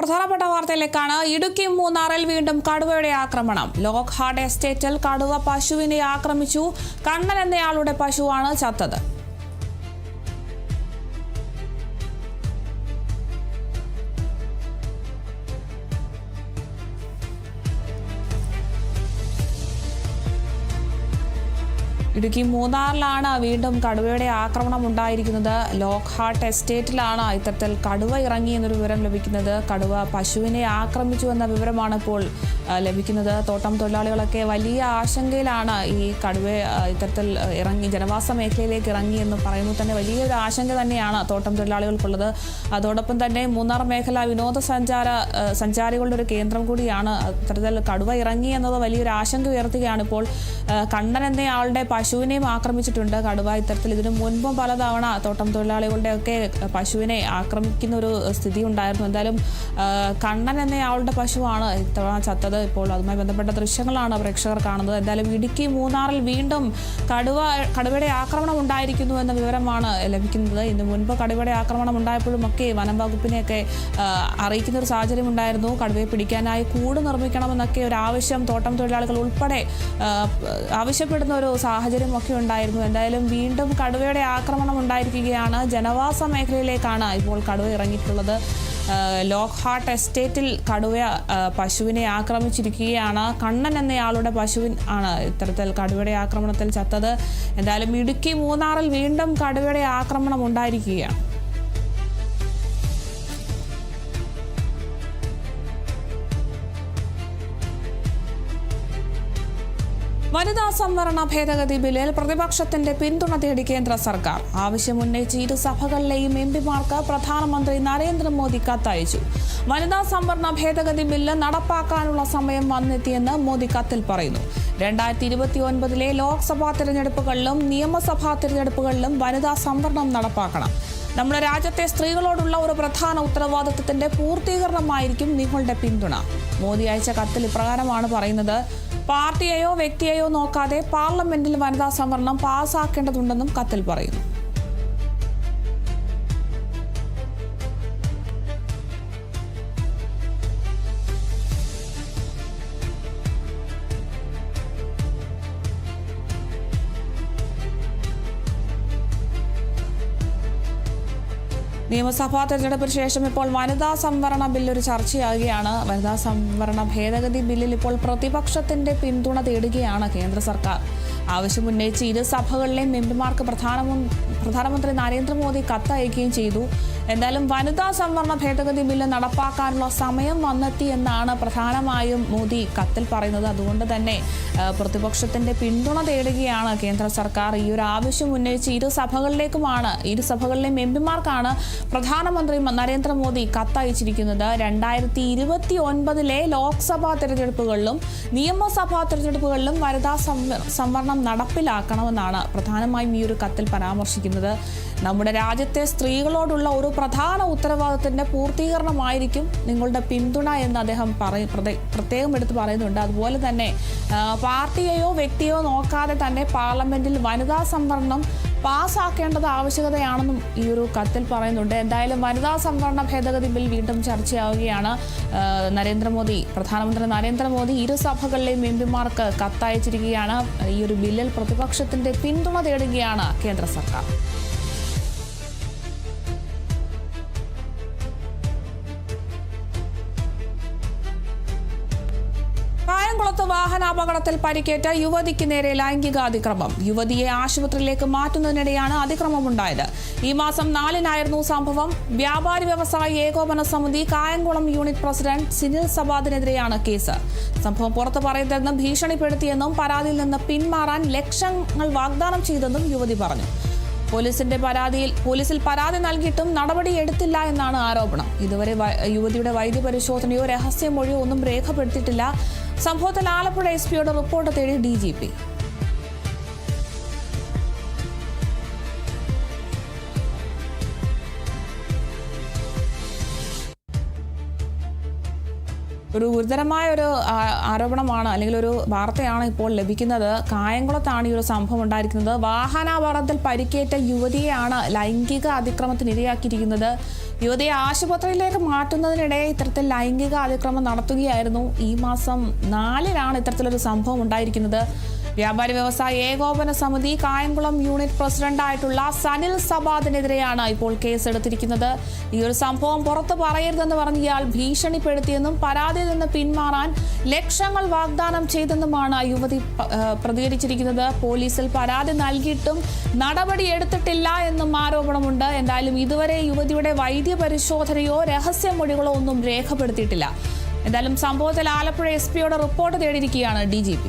പ്രധാനപ്പെട്ട വാർത്തയിലേക്കാണ്. ഇടുക്കി മൂന്നാറിൽ വീണ്ടും കടുവയുടെ ആക്രമണം. ലോക്ക്ഹാർട്ട് എസ്റ്റേറ്റിൽ കടുവ പശുവിനെ ആക്രമിച്ചു. കണ്ണൻ എന്നയാളുടെ പശുവാണ് ചത്തത്. ഇടുക്കി മൂന്നാറിലാണ് വീണ്ടും കടുവയുടെ ആക്രമണം ഉണ്ടായിരിക്കുന്നത്. ലോക്ക്ഹാർട്ട് എസ്റ്റേറ്റിലാണ് ഇത്തരത്തിൽ കടുവ ഇറങ്ങി എന്നൊരു വിവരം ലഭിക്കുന്നത്. കടുവ പശുവിനെ ആക്രമിച്ചു എന്ന വിവരമാണ് ഇപ്പോൾ ലഭിക്കുന്നത്. തോട്ടം തൊഴിലാളികളൊക്കെ വലിയ ആശങ്കയിലാണ്. ഈ കടുവ ഇത്തരത്തിൽ ഇറങ്ങി ജനവാസ മേഖലയിലേക്ക് ഇറങ്ങി എന്ന് പറയുമ്പോൾ തന്നെ വലിയൊരു ആശങ്ക തന്നെയാണ് തോട്ടം തൊഴിലാളികൾക്കുള്ളത്. അതോടൊപ്പം തന്നെ മൂന്നാർ മേഖല സഞ്ചാരികളുടെ ഒരു കേന്ദ്രം കൂടിയാണ്. ഇത്തരത്തിൽ കടുവ ഇറങ്ങി എന്നത് വലിയൊരു ആശങ്ക ഉയർത്തുകയാണ്. ഇപ്പോൾ കണ്ണൻ എന്നയാളുടെ പശുവിനെയും ആക്രമിച്ചിട്ടുണ്ട് കടുവ. ഇത്തരത്തിൽ ഇതിനു മുൻപും പലതവണ തോട്ടം തൊഴിലാളികളുടെ ഒക്കെ പശുവിനെ ആക്രമിക്കുന്ന ഒരു സ്ഥിതി ഉണ്ടായിരുന്നു. എന്തായാലും കണ്ണൻ എന്നയാളുടെ പശുവാണ് ഇത്തവണ ചത്തത്. ഇപ്പോൾ അതുമായി ബന്ധപ്പെട്ട ദൃശ്യങ്ങളാണ് പ്രേക്ഷകർ കാണുന്നത്. എന്തായാലും ഇടുക്കി മൂന്നാറിൽ വീണ്ടും കടുവയുടെ ആക്രമണം ഉണ്ടായിരിക്കുന്നു എന്ന വിവരമാണ് ലഭിക്കുന്നത്. ഇതിനു മുൻപ് കടുവയുടെ ആക്രമണം ഉണ്ടായപ്പോഴും ഒക്കെ വനം വകുപ്പിനെയൊക്കെ അറിയിക്കുന്ന ഒരു സാഹചര്യം ഉണ്ടായിരുന്നു. കടുവയെ പിടിക്കാനായി കൂട് നിർമ്മിക്കണമെന്നൊക്കെ ഒരു ആവശ്യം തോട്ടം തൊഴിലാളികൾ ഉൾപ്പെടെ ആവശ്യപ്പെടുന്ന ഒരു സാഹചര്യം ഒക്കെ ഉണ്ടായിരുന്നു. എന്തായാലും വീണ്ടും കടുവയുടെ ആക്രമണം ഉണ്ടായിരിക്കുകയാണ്. ജനവാസ മേഖലയിലേക്കാണ് ഇപ്പോൾ കടുവ ഇറങ്ങിയിട്ടുള്ളത്. ലോക്ക്ഹാർട്ട് എസ്റ്റേറ്റിൽ കടുവ പശുവിനെ ആക്രമിച്ചിരിക്കുകയാണ്. കണ്ണൻ എന്നയാളുടെ പശുവിൻ ആണ് ഇത്തരത്തിൽ കടുവയുടെ ആക്രമണത്തിൽ ചത്തത്. എന്തായാലും ഇടുക്കി മൂന്നാറിൽ വീണ്ടും കടുവയുടെ ആക്രമണം ഉണ്ടായിരിക്കുകയാണ്. വനിതാ സംവരണ ഭേദഗതി ബില്ലിൽ പ്രതിപക്ഷത്തിന്റെ പിന്തുണ തേടി കേന്ദ്ര സർക്കാർ. ആവശ്യമുന്നയിച്ച് ഇരു സഭകളിലെയും എംപിമാർക്ക് പ്രധാനമന്ത്രി നരേന്ദ്രമോദി കത്തയച്ചു. വനിതാ സംവരണ ഭേദഗതി ബില്ല് നടപ്പാക്കാനുള്ള സമയം വന്നെത്തിയെന്ന് മോദി കത്തിൽ പറയുന്നു. 2029 ലോക്സഭാ തിരഞ്ഞെടുപ്പുകളിലും നിയമസഭാ തിരഞ്ഞെടുപ്പുകളിലും വനിതാ സംവരണം നടപ്പാക്കണം. നമ്മുടെ രാജ്യത്തെ സ്ത്രീകളോടുള്ള ഒരു പ്രധാന ഉത്തരവാദിത്തത്തിന്റെ പൂർത്തീകരണമായിരിക്കും നിങ്ങളുടെ പിന്തുണ. മോദി അയച്ച കത്തിൽ ഇപ്രകാരമാണ് പറയുന്നത്. പാർട്ടിയെയോ വ്യക്തിയെയോ നോക്കാതെ പാർലമെന്റിൽ വനിതാ സംവരണം പാസാക്കേണ്ടതുണ്ടെന്നും കത്തിൽ പറയുന്നു. നിയമസഭാ തെരഞ്ഞെടുപ്പിന് ശേഷം ഇപ്പോൾ വനിതാ സംവരണ ബില്ല് ഒരു ചർച്ചയാകുകയാണ്. വനിതാ സംവരണ ഭേദഗതി ബില്ലിൽ ഇപ്പോൾ പ്രതിപക്ഷത്തിന്റെ പിന്തുണ തേടുകയാണ് കേന്ദ്ര സർക്കാർ. ആവശ്യമുന്നയിച്ച് ഇരു സഭകളിലെയും എംപിമാർക്ക് പ്രധാനമന്ത്രി നരേന്ദ്രമോദി കത്തയക്കുകയും ചെയ്തു. എന്തായാലും വനിതാ സംവരണ ഭേദഗതി ബില്ല് നടപ്പാക്കാനുള്ള സമയം വന്നെത്തി എന്നാണ് പ്രധാനമായും മോദി കത്തിൽ പറയുന്നത്. അതുകൊണ്ട് തന്നെ പ്രതിപക്ഷത്തിന്റെ പിന്തുണ തേടുകയാണ് കേന്ദ്ര സർക്കാർ. ഈ ഒരു ആവശ്യം ഉന്നയിച്ച് ഇരു സഭകളിലെയും എംപിമാർക്കാണ് പ്രധാനമന്ത്രി നരേന്ദ്രമോദി കത്തയച്ചിരിക്കുന്നത്. 2029 ലോക്സഭാ തിരഞ്ഞെടുപ്പുകളിലും നിയമസഭാ തിരഞ്ഞെടുപ്പുകളിലും വനിതാ സംവരണം നടപ്പിലാക്കണമെന്നാണ് പ്രധാനമായും ഈ ഒരു കത്തിൽ പരാമർശിക്കുന്നത്. നമ്മുടെ രാജ്യത്തെ സ്ത്രീകളോടുള്ള ഒരു പ്രധാന ഉത്തരവാദിത്തത്തിന്റെ പൂർത്തീകരണമായിരിക്കും നിങ്ങളുടെ പിന്തുണ എന്ന് അദ്ദേഹം പ്രത്യേകം എടുത്ത് പറയുന്നുണ്ട്. അതുപോലെ തന്നെ പാർട്ടിയെയോ വ്യക്തിയോ നോക്കാതെ തന്നെ പാർലമെന്റിൽ വനിതാ സംവരണം പാസ്സാക്കേണ്ടത് ആവശ്യകതയാണെന്നും ഈ ഒരു കത്തിൽ പറയുന്നുണ്ട്. എന്തായാലും വനിതാ സംവരണ ഭേദഗതി ബിൽ വീണ്ടും ചർച്ചയാവുകയാണ്. പ്രധാനമന്ത്രി നരേന്ദ്രമോദി ഇരു സഭകളിലെയും എംപിമാർക്ക് കത്തയച്ചിരിക്കുകയാണ്. ഈ ഒരു ബില്ലിൽ പ്രതിപക്ഷത്തിന്റെ പിന്തുണ തേടുകയാണ് കേന്ദ്ര സർക്കാർ. കായംകുളത്ത് വാഹനാപകടത്തിൽ പരിക്കേറ്റ യുവതിക്ക് നേരെ ലൈംഗികാതിക്രമം. യുവതിയെ ആശുപത്രിയിലേക്ക് മാറ്റുന്നതിനിടെയാണ് അതിക്രമമുണ്ടായത്. ഈ മാസം 4-നായിരുന്നു സംഭവം. വ്യാപാരി വ്യവസായി ഏകോപന സമിതി കായംകുളം യൂണിറ്റ് പ്രസിഡന്റ് സിനിൽ സബാദിനെതിരെയാണ് കേസ്. സംഭവം പുറത്തു പറയരുതെന്നും ഭീഷണിപ്പെടുത്തിയെന്നും പരാതിയിൽ നിന്ന് പിന്മാറാൻ ലക്ഷങ്ങൾ വാഗ്ദാനം ചെയ്തെന്നും യുവതി പറഞ്ഞു. പോലീസിൽ പരാതി നൽകിയിട്ടും നടപടിയെടുത്തില്ല എന്നാണ് ആരോപണം. ഇതുവരെ യുവതിയുടെ വൈദ്യപരിശോധനയോ രഹസ്യമൊഴിയോ ഒന്നും രേഖപ്പെടുത്തിയിട്ടില്ല. സംഭവത്തിൽ ആലപ്പുഴ എസ്പിയോട് റിപ്പോർട്ട് തേടി DGP. ഒരു ഗുരുതരമായ ഒരു ആരോപണമാണ് അല്ലെങ്കിൽ ഒരു വാർത്തയാണ് ഇപ്പോൾ ലഭിക്കുന്നത്. കായംകുളത്താണ് ഈ ഒരു സംഭവം ഉണ്ടായിരിക്കുന്നത്. വാഹനാപകടത്തിൽ പരിക്കേറ്റ യുവതിയെയാണ് ലൈംഗിക അതിക്രമത്തിന് ഇരയാക്കിയിരിക്കുന്നത്. യുവതിയെ ആശുപത്രിയിലേക്ക് മാറ്റുന്നതിനിടെ ഇത്തരത്തിൽ ലൈംഗിക അതിക്രമം നടത്തുകയായിരുന്നു. ഈ മാസം 4-നാണ് ഇത്തരത്തിലൊരു സംഭവം ഉണ്ടായിരിക്കുന്നത്. വ്യാപാരി വ്യവസായ ഏകോപന സമിതി കായംകുളം യൂണിറ്റ് പ്രസിഡന്റായിട്ടുള്ള സനിൽ സബാദിനെതിരെയാണ് ഇപ്പോൾ കേസെടുത്തിരിക്കുന്നത്. ഈ ഒരു സംഭവം പുറത്തു പറയരുതെന്ന് പറഞ്ഞ് ഇയാൾ ഭീഷണിപ്പെടുത്തിയെന്നും പരാതിയിൽ നിന്ന് പിന്മാറാൻ ലക്ഷങ്ങൾ വാഗ്ദാനം ചെയ്തെന്നുമാണ് യുവതി പ്രതികരിച്ചിരിക്കുന്നത്. പോലീസിൽ പരാതി നൽകിയിട്ടും നടപടി എടുത്തിട്ടില്ല എന്നും ആരോപണമുണ്ട്. എന്തായാലും ഇതുവരെ യുവതിയുടെ വൈദ്യപരിശോധനയോ രഹസ്യമൊഴികളോ ഒന്നും രേഖപ്പെടുത്തിയിട്ടില്ല. എന്തായാലും സംഭവത്തിൽ ആലപ്പുഴ SP റിപ്പോർട്ട് തേടിയിരിക്കുകയാണ് DGP.